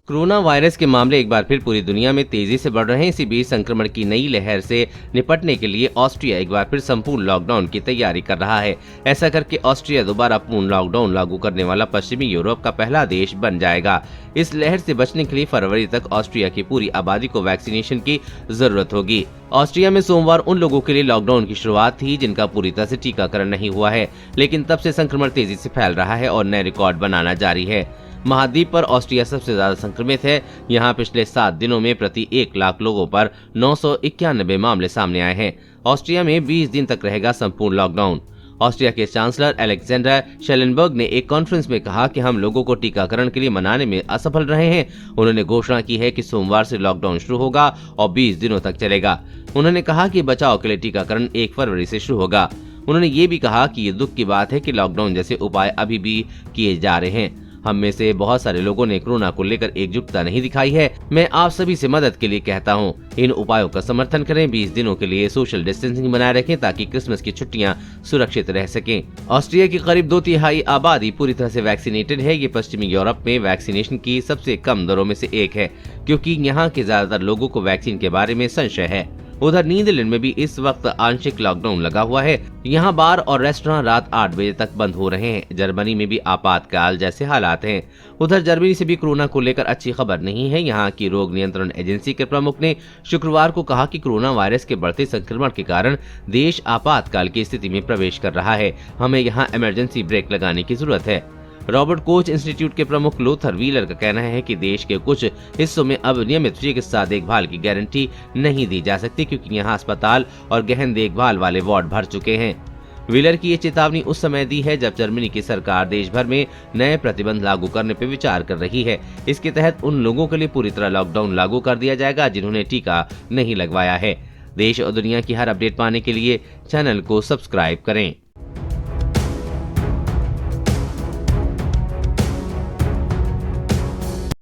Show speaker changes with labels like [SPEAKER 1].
[SPEAKER 1] Corona virus के मामले एक बार फिर पूरी दुनिया में तेजी से बढ़ रहे हैं। इसी बीच संक्रमण की नई लहर से निपटने के लिए ऑस्ट्रिया एक बार फिर संपूर्ण लॉकडाउन की तैयारी कर रहा है। ऐसा करके ऑस्ट्रिया दोबारा पूर्ण लॉकडाउन लागू करने वाला पश्चिमी यूरोप का पहला देश बन जाएगा। इस लहर से बचने के लिए फरवरी तक ऑस्ट्रिया की पूरी आबादी को वैक्सीनेशन की जरूरत होगी। ऑस्ट्रिया में सोमवार उन लोगों के लिए लॉकडाउन की शुरुआत थी जिनका पूरी तरह से टीकाकरण नहीं हुआ है, लेकिन तब से संक्रमण तेजी से फैल रहा है और नए रिकॉर्ड बनाना जारी है। महाद्वीप पर ऑस्ट्रिया सबसे ज्यादा संक्रमित है। यहाँ पिछले 7 दिनों में प्रति 1 लाख लोगों पर 991 मामले सामने आए हैं। ऑस्ट्रिया में 20 दिन तक रहेगा संपूर्ण लॉकडाउन। ऑस्ट्रिया के चांसलर अलेक्जेंडर शेलेनबर्ग ने एक कॉन्फ्रेंस में कहा कि हम लोगों को टीकाकरण के लिए मनाने में असफल रहे हैं। उन्होंने घोषणा की है कि सोमवार से लॉकडाउन शुरू होगा और 20 दिनों तक चलेगा। उन्होंने कहा कि बचाव के लिए टीकाकरण 1 फरवरी से शुरू होगा। उन्होंने ये भी कहा कि ये दुख की बात है कि लॉकडाउन जैसे उपाय अभी भी किए जा रहे हैं। हम में से बहुत सारे लोगों ने कोरोना को लेकर एकजुटता नहीं दिखाई है। मैं आप सभी से मदद के लिए कहता हूं, इन उपायों का समर्थन करें। 20 दिनों के लिए सोशल डिस्टेंसिंग बनाए रखें ताकि क्रिसमस की छुट्टियां सुरक्षित रह सकें। ऑस्ट्रिया की करीब 2/3 आबादी पूरी तरह से वैक्सीनेटेड है। ये पश्चिमी यूरोप में वैक्सीनेशन की सबसे कम दरों में से एक है, क्योंकि यहाँ के ज्यादातर लोगों को वैक्सीन के बारे में संशय है। उधर नीदरलैंड में भी इस वक्त आंशिक लॉकडाउन लगा हुआ है। यहाँ बार और रेस्टोरेंट रात 8 बजे तक बंद हो रहे हैं। जर्मनी में भी आपातकाल जैसे हालात हैं। उधर जर्मनी से भी कोरोना को लेकर अच्छी खबर नहीं है। यहाँ की रोग नियंत्रण एजेंसी के प्रमुख ने शुक्रवार को कहा कि कोरोना वायरस के बढ़ते संक्रमण के कारण देश आपातकाल की स्थिति में प्रवेश कर रहा है। हमें यहाँ इमरजेंसी ब्रेक लगाने की जरूरत है। रॉबर्ट कोच इंस्टीट्यूट के प्रमुख लोथर व्हीलर का कहना है कि देश के कुछ हिस्सों में अब नियमित चिकित्सा देखभाल की गारंटी नहीं दी जा सकती, क्योंकि यहाँ अस्पताल और गहन देखभाल वाले वार्ड भर चुके हैं। व्हीलर की ये चेतावनी उस समय दी है जब जर्मनी की सरकार देश भर में नए प्रतिबंध लागू करने पर विचार कर रही है। इसके तहत उन लोगों के लिए पूरी तरह लॉकडाउन लागू कर दिया जाएगा जिन्होंने टीका नहीं लगवाया है। देश और दुनिया की हर अपडेट पाने के लिए चैनल को सब्सक्राइब करें।